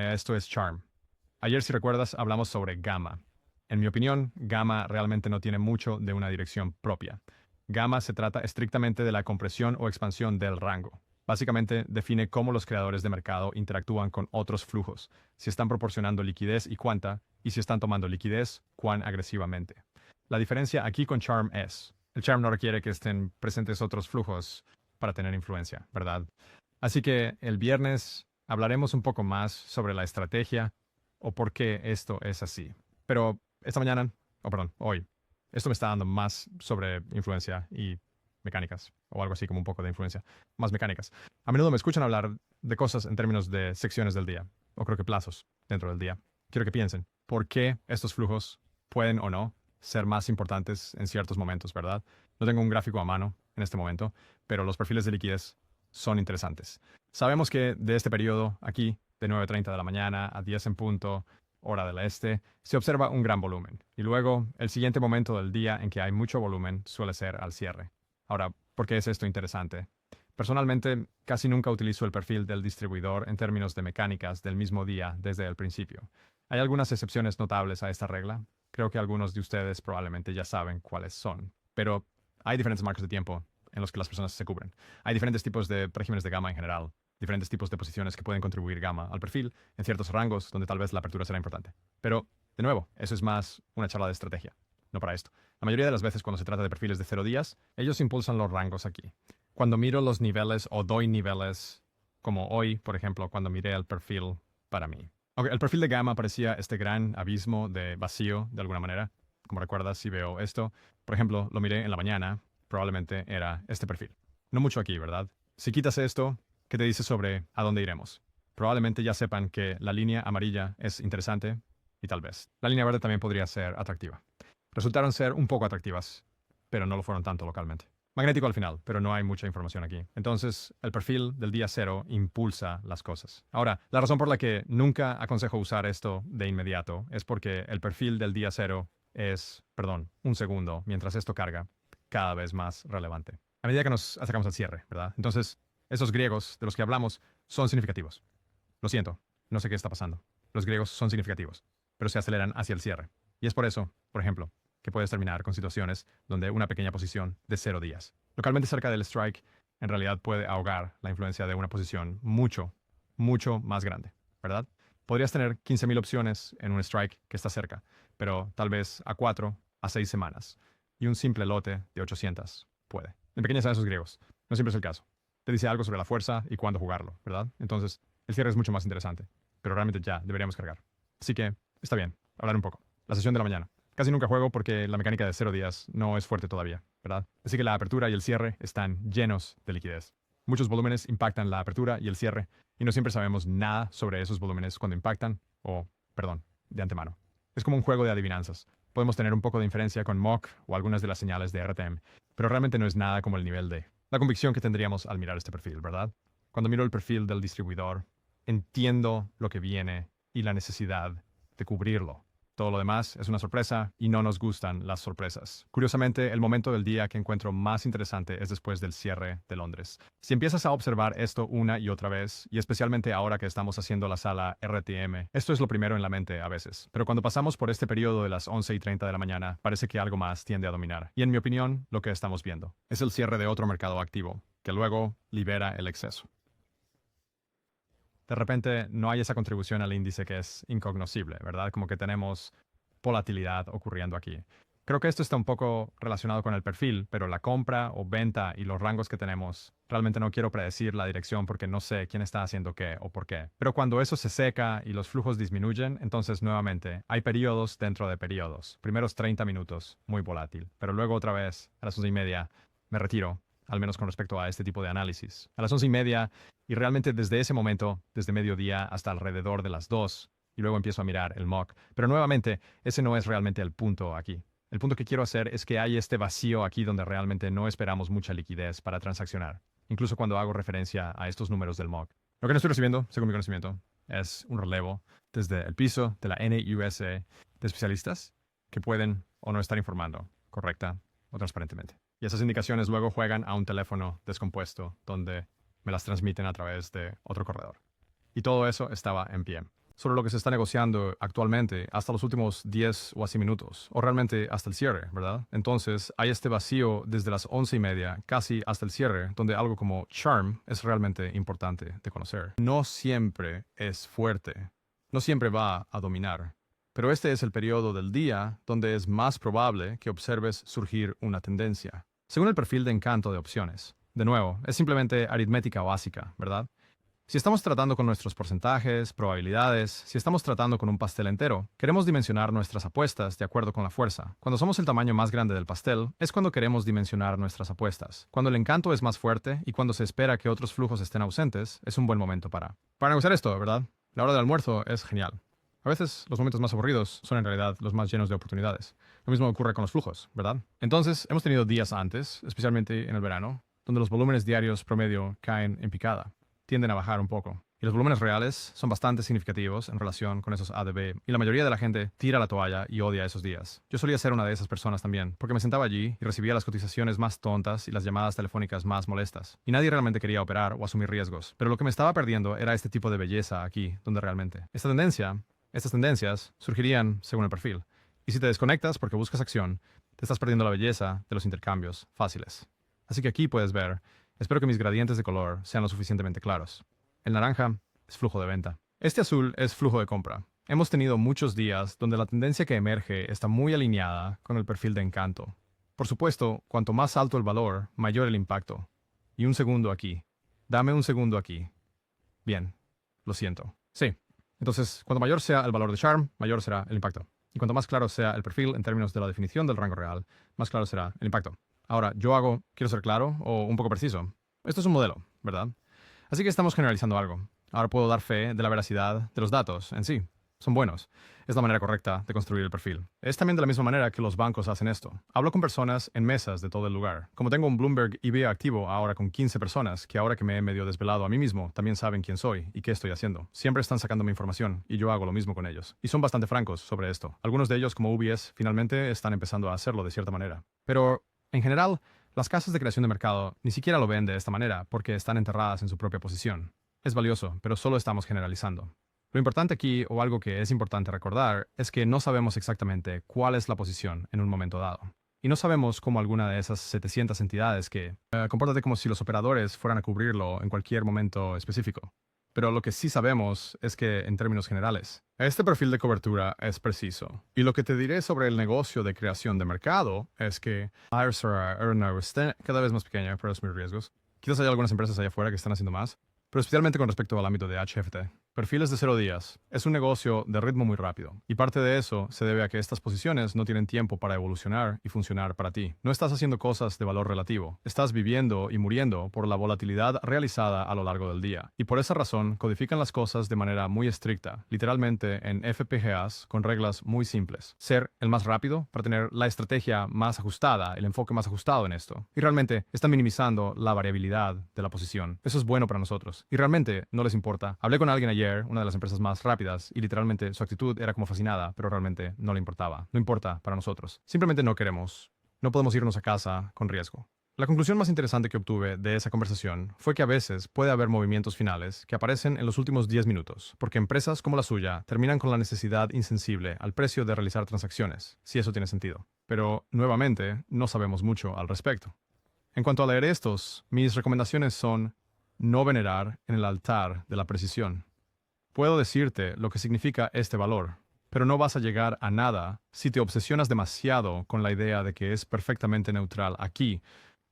Esto es Charm. Ayer, si recuerdas, hablamos sobre gamma. En mi opinión, gamma realmente no tiene mucho de una dirección propia. Gamma se trata estrictamente de la compresión o expansión del rango. Básicamente define cómo los creadores de mercado interactúan con otros flujos, si están proporcionando liquidez y cuánta, y si están tomando liquidez, cuán agresivamente. La diferencia aquí con Charm es, el Charm no requiere que estén presentes otros flujos para tener influencia, ¿verdad? Así que el viernes hablaremos un poco más sobre la estrategia o por qué esto es así. Pero esta mañana, perdón, hoy, esto me está dando más sobre influencia y mecánicas, o algo así como un poco de influencia, más mecánicas. A menudo me escuchan hablar de cosas en términos de secciones del día, o creo que plazos dentro del día. Quiero que piensen, ¿por qué estos flujos pueden o no ser más importantes en ciertos momentos, verdad? No tengo un gráfico a mano en este momento, pero los perfiles de liquidez son interesantes. Sabemos que de este periodo aquí, de 9:30 de la mañana a 10 en punto, hora del este, se observa un gran volumen. Y luego, el siguiente momento del día en que hay mucho volumen suele ser al cierre. Ahora, ¿por qué es esto interesante? Personalmente, casi nunca utilizo el perfil del distribuidor en términos de mecánicas del mismo día desde el principio. Hay algunas excepciones notables a esta regla. Creo que algunos de ustedes probablemente ya saben cuáles son. Pero hay diferentes marcos de tiempo en los que las personas se cubren. Hay diferentes tipos de regímenes de gamma en general, diferentes tipos de posiciones que pueden contribuir gamma al perfil en ciertos rangos donde tal vez la apertura será importante. Pero, de nuevo, eso es más una charla de estrategia, no para esto. La mayoría de las veces cuando se trata de perfiles de 0 días, ellos impulsan los rangos aquí. Cuando miro los niveles o doy niveles, como hoy, por ejemplo, cuando miré el perfil para mí. Okay, el perfil de gamma parecía este gran abismo de vacío, de alguna manera. Como recuerdas, si veo esto, por ejemplo, lo miré en la mañana, probablemente era este perfil. No mucho aquí, ¿verdad? Si quitas esto, ¿qué te dice sobre a dónde iremos? Probablemente ya sepan que la línea amarilla es interesante y tal vez. La línea verde también podría ser atractiva. Resultaron ser un poco atractivas, pero no lo fueron tanto localmente. Magnético al final, pero no hay mucha información aquí. Entonces, el perfil del día cero impulsa las cosas. Ahora, la razón por la que nunca aconsejo usar esto de inmediato es porque el perfil del día cero es, un segundo, mientras esto carga, cada vez más relevante. A medida que nos acercamos al cierre, ¿verdad? Entonces, esos griegos de los que hablamos son significativos. Lo siento, no sé qué está pasando. Los griegos son significativos, pero se aceleran hacia el cierre. Y es por eso, por ejemplo, que puedes terminar con situaciones donde una pequeña posición de 0 días. Localmente cerca del strike, en realidad puede ahogar la influencia de una posición mucho, mucho más grande, ¿verdad? Podrías tener 15.000 opciones en un strike que está cerca, pero tal vez a 4 a 6 semanas. Y un simple lote de 800 puede. En pequeñas a esos griegos. No siempre es el caso. Te dice algo sobre la fuerza y cuándo jugarlo, ¿verdad? Entonces, el cierre es mucho más interesante. Pero realmente ya deberíamos cargar. Así que, está bien, hablar un poco. La sesión de la mañana. Casi nunca juego porque la mecánica de 0 días no es fuerte todavía, ¿verdad? Así que la apertura y el cierre están llenos de liquidez. Muchos volúmenes impactan la apertura y el cierre, y no siempre sabemos nada sobre esos volúmenes cuando impactan, de antemano. Es como un juego de adivinanzas. Podemos tener un poco de inferencia con MOC o algunas de las señales de RTM, pero realmente no es nada como el nivel de la convicción que tendríamos al mirar este perfil, ¿verdad? Cuando miro el perfil del distribuidor, entiendo lo que viene y la necesidad de cubrirlo. Todo lo demás es una sorpresa y no nos gustan las sorpresas. Curiosamente, el momento del día que encuentro más interesante es después del cierre de Londres. Si empiezas a observar esto una y otra vez, y especialmente ahora que estamos haciendo la sala RTM, esto es lo primero en la mente a veces. Pero cuando pasamos por este periodo de las 11:30 de la mañana, parece que algo más tiende a dominar. Y en mi opinión, lo que estamos viendo es el cierre de otro mercado activo, que luego libera el exceso. De repente no hay esa contribución al índice que es incognoscible, ¿verdad? Como que tenemos volatilidad ocurriendo aquí. Creo que esto está un poco relacionado con el perfil, pero la compra o venta y los rangos que tenemos, realmente no quiero predecir la dirección porque no sé quién está haciendo qué o por qué. Pero cuando eso se seca y los flujos disminuyen, entonces nuevamente hay periodos dentro de periodos. Primeros 30 minutos, muy volátil, pero luego otra vez, a las 11:30, me retiro, al menos con respecto a este tipo de análisis. A las 11:30, y realmente desde ese momento, desde mediodía hasta alrededor de las 2, y luego empiezo a mirar el mock. Pero nuevamente, ese no es realmente el punto aquí. El punto que quiero hacer es que hay este vacío aquí donde realmente no esperamos mucha liquidez para transaccionar, incluso cuando hago referencia a estos números del mock. Lo que no estoy recibiendo, según mi conocimiento, es un relevo desde el piso de la NUS de especialistas que pueden o no estar informando correcta o transparentemente. Y esas indicaciones luego juegan a un teléfono descompuesto donde me las transmiten a través de otro corredor. Y todo eso estaba en pie. sobre lo que se está negociando actualmente hasta los últimos 10 o así minutos, o realmente hasta el cierre, ¿verdad? Entonces hay este vacío desde las 11:30 casi hasta el cierre, donde algo como charm es realmente importante de conocer. No siempre es fuerte, no siempre va a dominar, pero este es el periodo del día donde es más probable que observes surgir una tendencia. Según el perfil de encanto de opciones. De nuevo, es simplemente aritmética básica, ¿verdad? Si estamos tratando con nuestros porcentajes, probabilidades, si estamos tratando con un pastel entero, queremos dimensionar nuestras apuestas de acuerdo con la fuerza. Cuando somos el tamaño más grande del pastel, es cuando queremos dimensionar nuestras apuestas. Cuando el encanto es más fuerte y cuando se espera que otros flujos estén ausentes, es un buen momento para negociar esto, ¿verdad? La hora del almuerzo es genial. A veces los momentos más aburridos son en realidad los más llenos de oportunidades. Lo mismo ocurre con los flujos, ¿verdad? Entonces, hemos tenido días antes, especialmente en el verano, donde los volúmenes diarios promedio caen en picada. Tienden a bajar un poco. Y los volúmenes reales son bastante significativos en relación con esos ADB, y la mayoría de la gente tira la toalla y odia esos días. Yo solía ser una de esas personas también, porque me sentaba allí y recibía las cotizaciones más tontas y las llamadas telefónicas más molestas. Y nadie realmente quería operar o asumir riesgos. Pero lo que me estaba perdiendo era este tipo de belleza aquí, donde realmente. Estas tendencias surgirían según el perfil. Y si te desconectas porque buscas acción, te estás perdiendo la belleza de los intercambios fáciles. Así que aquí puedes ver. Espero que mis gradientes de color sean lo suficientemente claros. El naranja es flujo de venta. Este azul es flujo de compra. Hemos tenido muchos días donde la tendencia que emerge está muy alineada con el perfil de encanto. Por supuesto, cuanto más alto el valor, mayor el impacto. Y un segundo aquí. Dame un segundo aquí. Bien, lo siento. Sí. Entonces, cuanto mayor sea el valor de charm, mayor será el impacto. Y cuanto más claro sea el perfil en términos de la definición del rango real, más claro será el impacto. Ahora, quiero ser claro o un poco preciso. Esto es un modelo, ¿verdad? Así que estamos generalizando algo. Ahora puedo dar fe de la veracidad de los datos en sí. Son buenos. Es la manera correcta de construir el perfil. Es también de la misma manera que los bancos hacen esto. Hablo con personas en mesas de todo el lugar. Como tengo un Bloomberg IB activo ahora con 15 personas, que ahora que me he medio desvelado a mí mismo, también saben quién soy y qué estoy haciendo. Siempre están sacándome información y yo hago lo mismo con ellos. Y son bastante francos sobre esto. Algunos de ellos, como UBS, finalmente están empezando a hacerlo de cierta manera. Pero, en general, las casas de creación de mercado ni siquiera lo ven de esta manera porque están enterradas en su propia posición. Es valioso, pero solo estamos generalizando. Lo importante aquí, o algo que es importante recordar, es que no sabemos exactamente cuál es la posición en un momento dado. Y no sabemos cómo alguna de esas 700 entidades que compórtate como si los operadores fueran a cubrirlo en cualquier momento específico. Pero lo que sí sabemos es que, en términos generales, este perfil de cobertura es preciso. Y lo que te diré sobre el negocio de creación de mercado es que está cada vez más pequeña para asumir riesgos. Quizás hay algunas empresas allá afuera que están haciendo más, pero especialmente con respecto al ámbito de HFT. Perfiles de 0 días. Es un negocio de ritmo muy rápido. Y parte de eso se debe a que estas posiciones no tienen tiempo para evolucionar y funcionar para ti. No estás haciendo cosas de valor relativo. Estás viviendo y muriendo por la volatilidad realizada a lo largo del día. Y por esa razón codifican las cosas de manera muy estricta, literalmente en FPGAs con reglas muy simples. Ser el más rápido para tener la estrategia más ajustada, el enfoque más ajustado en esto. Y realmente están minimizando la variabilidad de la posición. Eso es bueno para nosotros. Y realmente no les importa. Hablé con alguien ayer, una de las empresas más rápidas, y literalmente su actitud era como fascinada, pero realmente no le importaba. No importa para nosotros. Simplemente no queremos. No podemos irnos a casa con riesgo. La conclusión más interesante que obtuve de esa conversación fue que a veces puede haber movimientos finales que aparecen en los últimos 10 minutos, porque empresas como la suya terminan con la necesidad insensible al precio de realizar transacciones, si eso tiene sentido. Pero, nuevamente, no sabemos mucho al respecto. En cuanto a leer estos, mis recomendaciones son no venerar en el altar de la precisión. Puedo decirte lo que significa este valor, pero no vas a llegar a nada si te obsesionas demasiado con la idea de que es perfectamente neutral aquí,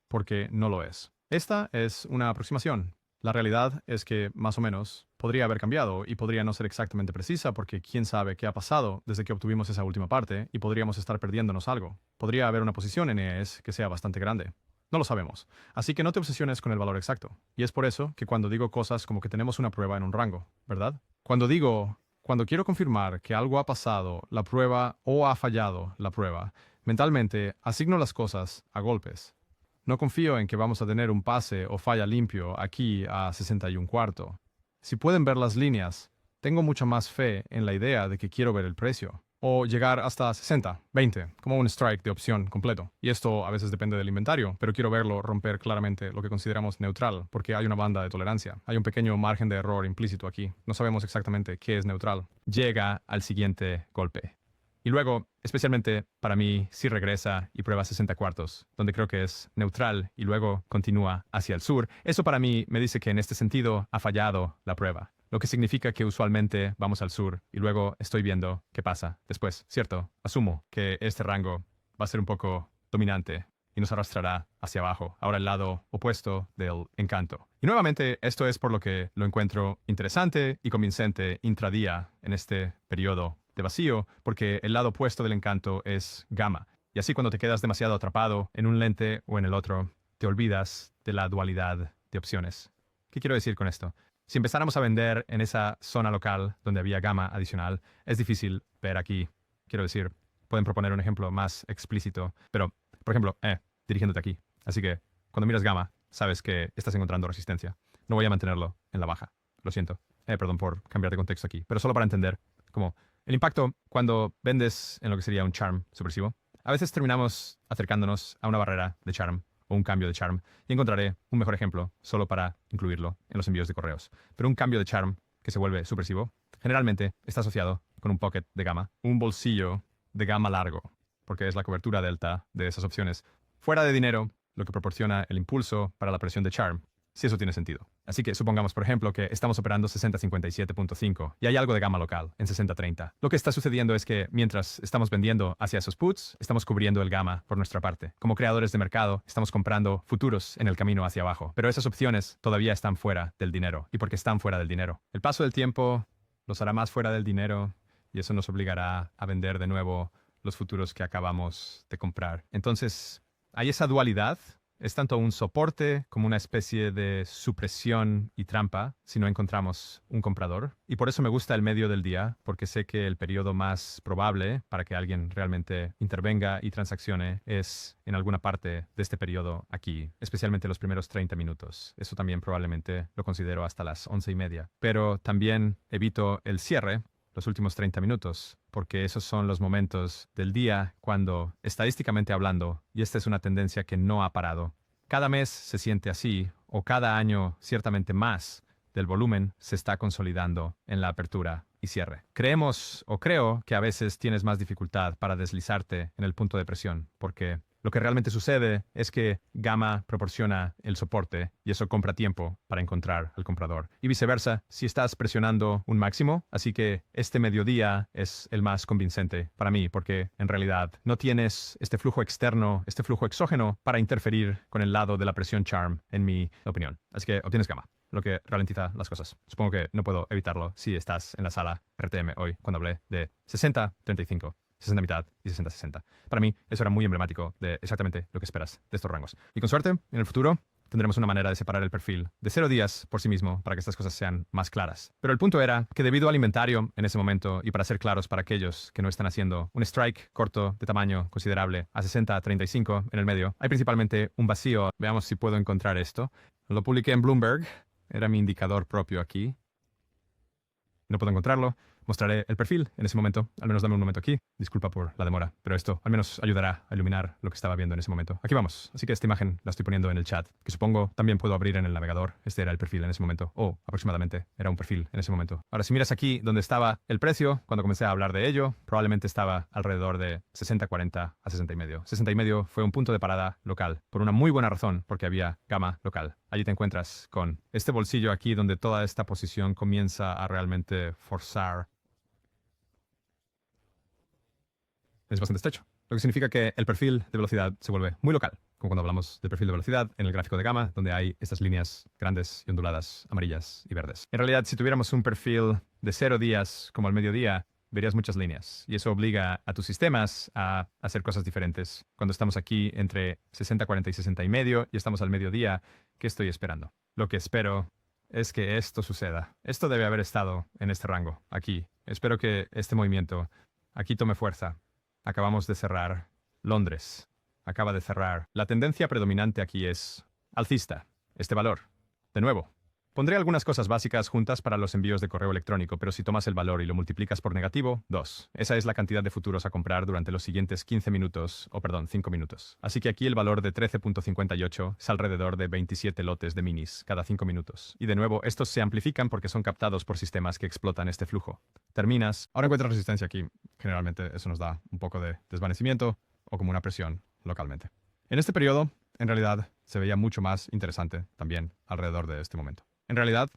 porque no lo es. Esta es una aproximación. La realidad es que, más o menos, podría haber cambiado y podría no ser exactamente precisa porque quién sabe qué ha pasado desde que obtuvimos esa última parte y podríamos estar perdiéndonos algo. Podría haber una posición en ES que sea bastante grande. No lo sabemos, así que no te obsesiones con el valor exacto. Y es por eso que cuando digo cosas como que tenemos una prueba en un rango, ¿verdad? Cuando quiero confirmar que algo ha pasado la prueba o ha fallado la prueba, mentalmente asigno las cosas a golpes. No confío en que vamos a tener un pase o falla limpio aquí a 61 cuarto. Si pueden ver las líneas, tengo mucha más fe en la idea de que quiero ver el precio. o llegar hasta 60, 20, como un strike de opción completo. Y esto a veces depende del inventario, pero quiero verlo romper claramente lo que consideramos neutral, porque hay una banda de tolerancia. Hay un pequeño margen de error implícito aquí. No sabemos exactamente qué es neutral. Llega al siguiente golpe. Y luego, especialmente para mí, si regresa y prueba 60 cuartos, donde creo que es neutral y luego continúa hacia el sur. Eso para mí me dice que en este sentido ha fallado la prueba, lo que significa que usualmente vamos al sur y luego estoy viendo qué pasa después, ¿cierto? Asumo que este rango va a ser un poco dominante y nos arrastrará hacia abajo, ahora el lado opuesto del encanto. Y nuevamente, esto es por lo que lo encuentro interesante y convincente intradía en este periodo de vacío, porque el lado opuesto del encanto es gamma. Y así cuando te quedas demasiado atrapado en un lente o en el otro, te olvidas de la dualidad de opciones. ¿Qué quiero decir con esto? Si empezáramos a vender en esa zona local donde había gamma adicional, es difícil ver aquí. Quiero decir, pueden proponer un ejemplo más explícito, pero, por ejemplo, dirigiéndote aquí. Así que, cuando miras gamma, sabes que estás encontrando resistencia. No voy a mantenerlo en la baja. Lo siento. Perdón por cambiar de contexto aquí, pero solo para entender cómo el impacto cuando vendes en lo que sería un charm subversivo. A veces terminamos acercándonos a una barrera de charm o un cambio de charm y encontraré un mejor ejemplo solo para incluirlo en los envíos de correos. Pero un cambio de charm que se vuelve subversivo generalmente está asociado con un pocket de gamma, un bolsillo de gamma largo, porque es la cobertura delta de esas opciones. Fuera de dinero, lo que proporciona el impulso para la presión de charm, si eso tiene sentido. Así que supongamos, por ejemplo, que estamos operando 6057.5 y hay algo de gamma local en 6030. Lo que está sucediendo es que mientras estamos vendiendo hacia esos puts, estamos cubriendo el gamma por nuestra parte. Como creadores de mercado, estamos comprando futuros en el camino hacia abajo. Pero esas opciones todavía están fuera del dinero. ¿Y por qué están fuera del dinero? El paso del tiempo los hará más fuera del dinero y eso nos obligará a vender de nuevo los futuros que acabamos de comprar. Entonces, hay esa dualidad. Es tanto un soporte como una especie de supresión y trampa si no encontramos un comprador. Y por eso me gusta el medio del día, porque sé que el periodo más probable para que alguien realmente intervenga y transaccione es en alguna parte de este periodo aquí, especialmente los primeros 30 minutos. Eso también probablemente lo considero hasta las 11:30. Pero también evito el cierre, los últimos 30 minutos, porque esos son los momentos del día cuando, estadísticamente hablando, y esta es una tendencia que no ha parado, cada mes se siente así, o cada año ciertamente más del volumen se está consolidando en la apertura y cierre. Creemos o creo que a veces tienes más dificultad para deslizarte en el punto de presión, porque lo que realmente sucede es que gamma proporciona el soporte y eso compra tiempo para encontrar al comprador. Y viceversa, si estás presionando un máximo, así que este mediodía es el más convincente para mí, porque en realidad no tienes este flujo externo, este flujo exógeno para interferir con el lado de la presión charm, en mi opinión. Así que obtienes gamma, lo que ralentiza las cosas. Supongo que no puedo evitarlo si estás en la sala RTM hoy, cuando hablé de 60-35. 60 mitad y 60-60. Para mí, eso era muy emblemático de exactamente lo que esperas de estos rangos. Y con suerte, en el futuro, tendremos una manera de separar el perfil de 0 días por sí mismo para que estas cosas sean más claras. Pero el punto era que debido al inventario en ese momento, y para ser claros para aquellos que no están haciendo un strike corto de tamaño considerable a 60-35 en el medio, hay principalmente un vacío. Veamos si puedo encontrar esto. Lo publiqué en Bloomberg. Era mi indicador propio aquí. No puedo encontrarlo. Mostraré el perfil en ese momento. Al menos dame un momento aquí. Disculpa por la demora, pero esto al menos ayudará a iluminar lo que estaba viendo en ese momento. Aquí vamos. Así que esta imagen la estoy poniendo en el chat, que supongo también puedo abrir en el navegador. Este era el perfil en ese momento, o aproximadamente era un perfil en ese momento. Ahora, si miras aquí donde estaba el precio, cuando comencé a hablar de ello, probablemente estaba alrededor de 60-40 a 60,5. 60,5 fue un punto de parada local, por una muy buena razón, porque había gamma local. Allí te encuentras con este bolsillo aquí donde toda esta posición comienza a realmente forzar. Es bastante estrecho, lo que significa que el perfil de velocidad se vuelve muy local, como cuando hablamos del perfil de velocidad en el gráfico de gamma, donde hay estas líneas grandes y onduladas, amarillas y verdes. En realidad, si tuviéramos un perfil de 0 días como al mediodía, verías muchas líneas, y eso obliga a tus sistemas a hacer cosas diferentes. Cuando estamos aquí entre 60-40 y 60,5 y estamos al mediodía, ¿qué estoy esperando? Lo que espero es que esto suceda. Esto debe haber estado en este rango, aquí. Espero que este movimiento aquí tome fuerza. Acabamos de cerrar Londres. Acaba de cerrar. La tendencia predominante aquí es alcista. Este valor. De nuevo, Pondré algunas cosas básicas juntas para los envíos de correo electrónico, pero si tomas el valor y lo multiplicas por negativo, 2. Esa es la cantidad de futuros a comprar durante los siguientes 15 minutos, o perdón, 5 minutos. Así que aquí el valor de 13.58 es alrededor de 27 lotes de minis cada 5 minutos. Y de nuevo, estos se amplifican porque son captados por sistemas que explotan este flujo. Terminas. Ahora encuentras resistencia aquí. Generalmente eso nos da un poco de desvanecimiento o como una presión localmente. En este periodo, en realidad, se veía mucho más interesante también alrededor de este momento. En realidad,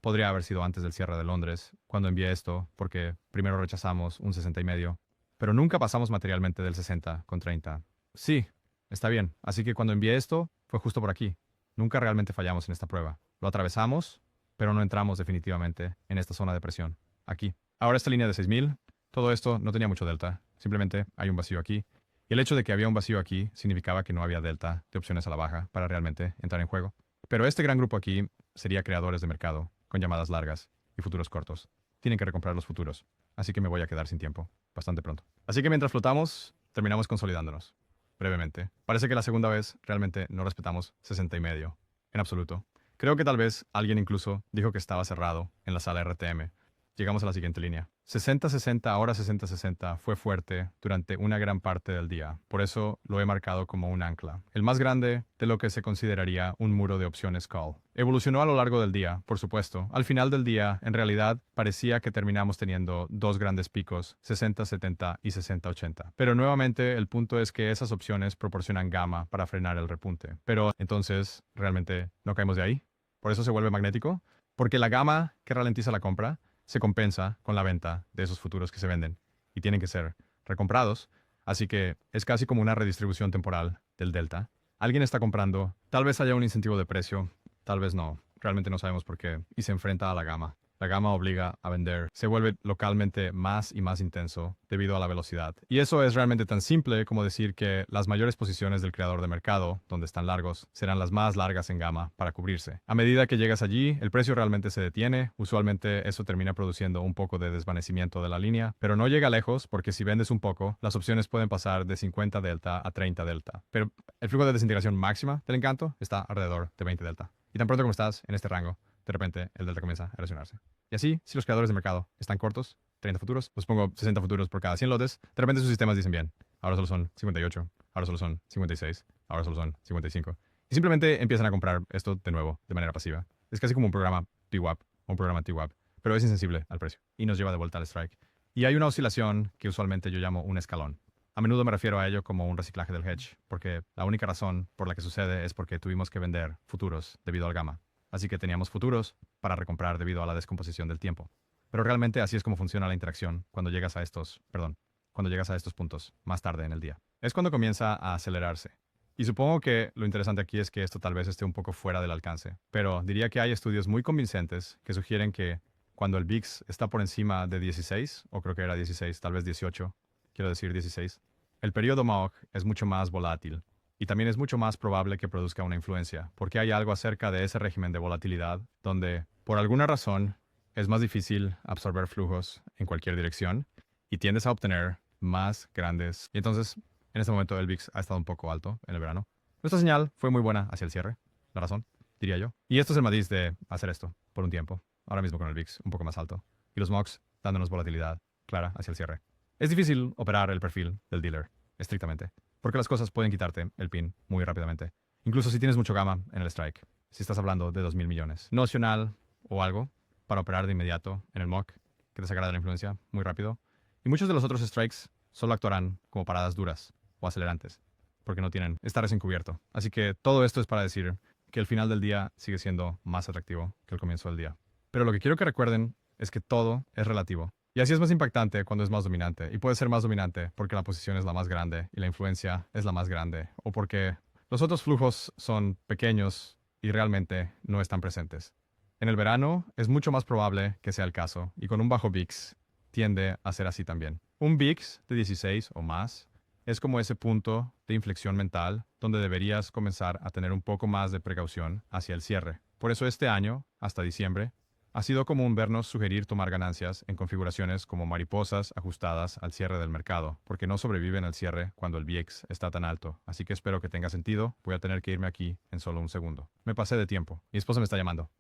podría haber sido antes del cierre de Londres, cuando envié esto, porque primero rechazamos un 60,5, pero nunca pasamos materialmente del 60,30. Sí, está bien. Así que cuando envié esto, fue justo por aquí. Nunca realmente fallamos en esta prueba. Lo atravesamos, pero no entramos definitivamente en esta zona de presión. Aquí. Ahora esta línea de 6,000, todo esto no tenía mucho delta. Simplemente hay un vacío aquí. Y el hecho de que había un vacío aquí significaba que no había delta de opciones a la baja para realmente entrar en juego. Pero este gran grupo aquí sería creadores de mercado, con llamadas largas y futuros cortos. Tienen que recomprar los futuros, así que me voy a quedar sin tiempo, bastante pronto. Así que mientras flotamos, terminamos consolidándonos. Brevemente. Parece que la segunda vez realmente no respetamos 60,5, en absoluto. Creo que tal vez alguien incluso dijo que estaba cerrado en la sala RTM. Llegamos a la siguiente línea. 60-60, ahora 60-60 fue fuerte durante una gran parte del día. Por eso lo he marcado como un ancla. El más grande de lo que se consideraría un muro de opciones call. Evolucionó a lo largo del día, por supuesto. Al final del día, en realidad, parecía que terminamos teniendo dos grandes picos, 60-70 y 60-80. Pero nuevamente, el punto es que esas opciones proporcionan gamma para frenar el repunte. Pero entonces, ¿realmente no caemos de ahí? ¿Por eso se vuelve magnético? Porque la gamma que ralentiza la compra se compensa con la venta de esos futuros que se venden y tienen que ser recomprados, así que es casi como una redistribución temporal del delta. Alguien está comprando, tal vez haya un incentivo de precio, tal vez no, realmente no sabemos por qué, y se enfrenta a la gama. La gama obliga a vender, se vuelve localmente más y más intenso debido a la velocidad. Y eso es realmente tan simple como decir que las mayores posiciones del creador de mercado, donde están largos, serán las más largas en gama para cubrirse. A medida que llegas allí, el precio realmente se detiene, usualmente eso termina produciendo un poco de desvanecimiento de la línea, pero no llega lejos porque si vendes un poco, las opciones pueden pasar de 50 delta a 30 delta. Pero el flujo de desintegración máxima del encanto está alrededor de 20 delta. Y tan pronto como estás en este rango, de repente el delta comienza a erosionarse. Y así, si los creadores de mercado están cortos, 30 futuros, pues pongo 60 futuros por cada 100 lotes, de repente sus sistemas dicen bien, ahora solo son 58, ahora solo son 56, ahora solo son 55. Y simplemente empiezan a comprar esto de nuevo, de manera pasiva. Es casi como un programa TWAP o un programa TWAP, pero es insensible al precio y nos lleva de vuelta al strike. Y hay una oscilación que usualmente yo llamo un escalón. A menudo me refiero a ello como un reciclaje del hedge, porque la única razón por la que sucede es porque tuvimos que vender futuros debido al gamma. Así que teníamos futuros para recomprar debido a la descomposición del tiempo. Pero realmente así es como funciona la interacción cuando llegas a estos puntos más tarde en el día. Es cuando comienza a acelerarse. Y supongo que lo interesante aquí es que esto tal vez esté un poco fuera del alcance, pero diría que hay estudios muy convincentes que sugieren que cuando el VIX está por encima de 16, o creo que era 16, tal vez 18, quiero decir 16, el periodo MAOC es mucho más volátil. Y también es mucho más probable que produzca una influencia, porque hay algo acerca de ese régimen de volatilidad donde, por alguna razón, es más difícil absorber flujos en cualquier dirección y tiendes a obtener más grandes. Y entonces, en este momento, el VIX ha estado un poco alto en el verano. Nuestra señal fue muy buena hacia el cierre, la razón, diría yo. Y esto es el matiz de hacer esto por un tiempo, ahora mismo con el VIX un poco más alto, y los MOX dándonos volatilidad clara hacia el cierre. Es difícil operar el perfil del dealer, estrictamente, porque las cosas pueden quitarte el pin muy rápidamente. Incluso si tienes mucho gamma en el strike. Si estás hablando de 2,000 millones. Nocional o algo para operar de inmediato en el MOC, que te sacará de la influencia muy rápido. Y muchos de los otros strikes solo actuarán como paradas duras o acelerantes, porque no tienen estar recién cubierto. Así que todo esto es para decir que el final del día sigue siendo más atractivo que el comienzo del día. Pero lo que quiero que recuerden es que todo es relativo. Y así es más impactante cuando es más dominante. Y puede ser más dominante porque la posición es la más grande y la influencia es la más grande. O porque los otros flujos son pequeños y realmente no están presentes. En el verano es mucho más probable que sea el caso. Y con un bajo VIX tiende a ser así también. Un VIX de 16 o más es como ese punto de inflexión mental donde deberías comenzar a tener un poco más de precaución hacia el cierre. Por eso este año, hasta diciembre, ha sido común vernos sugerir tomar ganancias en configuraciones como mariposas ajustadas al cierre del mercado, porque no sobreviven al cierre cuando el VIX está tan alto. Así que espero que tenga sentido. Voy a tener que irme aquí en solo un segundo. Me pasé de tiempo. Mi esposa me está llamando.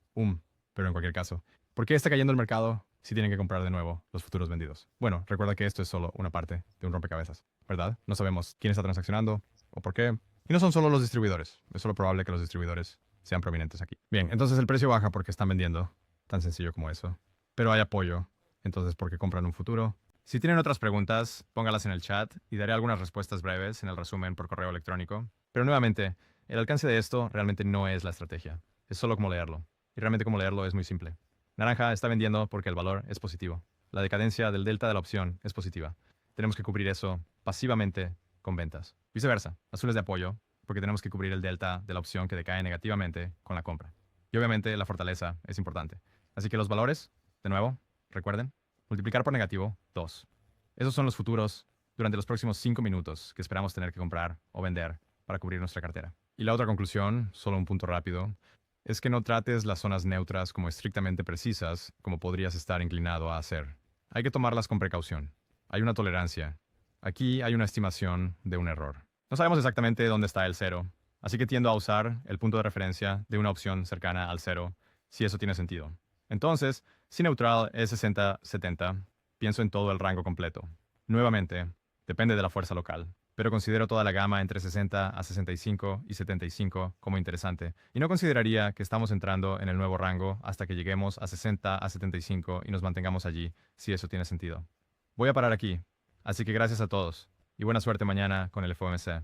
Pero en cualquier caso, ¿por qué está cayendo el mercado si tienen que comprar de nuevo los futuros vendidos? Bueno, recuerda que esto es solo una parte de un rompecabezas, ¿verdad? No sabemos quién está transaccionando o por qué. Y no son solo los distribuidores. Es solo probable que los distribuidores sean prominentes aquí. Bien, entonces el precio baja porque están vendiendo. Tan sencillo como eso. Pero hay apoyo. Entonces, ¿por qué compran un futuro? Si tienen otras preguntas, póngalas en el chat y daré algunas respuestas breves en el resumen por correo electrónico. Pero nuevamente, el alcance de esto realmente no es la estrategia. Es solo como leerlo. Y realmente como leerlo es muy simple. Naranja está vendiendo porque el valor es positivo. La decadencia del delta de la opción es positiva. Tenemos que cubrir eso pasivamente con ventas. Viceversa, azul es de apoyo porque tenemos que cubrir el delta de la opción que decae negativamente con la compra. Y obviamente la fortaleza es importante. Así que los valores, de nuevo, recuerden, multiplicar por negativo, 2. Esos son los futuros durante los próximos 5 minutos que esperamos tener que comprar o vender para cubrir nuestra cartera. Y la otra conclusión, solo un punto rápido, es que no trates las zonas neutras como estrictamente precisas como podrías estar inclinado a hacer. Hay que tomarlas con precaución. Hay una tolerancia. Aquí hay una estimación de un error. No sabemos exactamente dónde está el cero, así que tiendo a usar el punto de referencia de una opción cercana al cero, si eso tiene sentido. Entonces, si neutral es 60-70, pienso en todo el rango completo. Nuevamente, depende de la fuerza local, pero considero toda la gama entre 60 a 65 y 75 como interesante, y no consideraría que estamos entrando en el nuevo rango hasta que lleguemos a 60 a 75 y nos mantengamos allí, si eso tiene sentido. Voy a parar aquí, así que gracias a todos, y buena suerte mañana con el FOMC.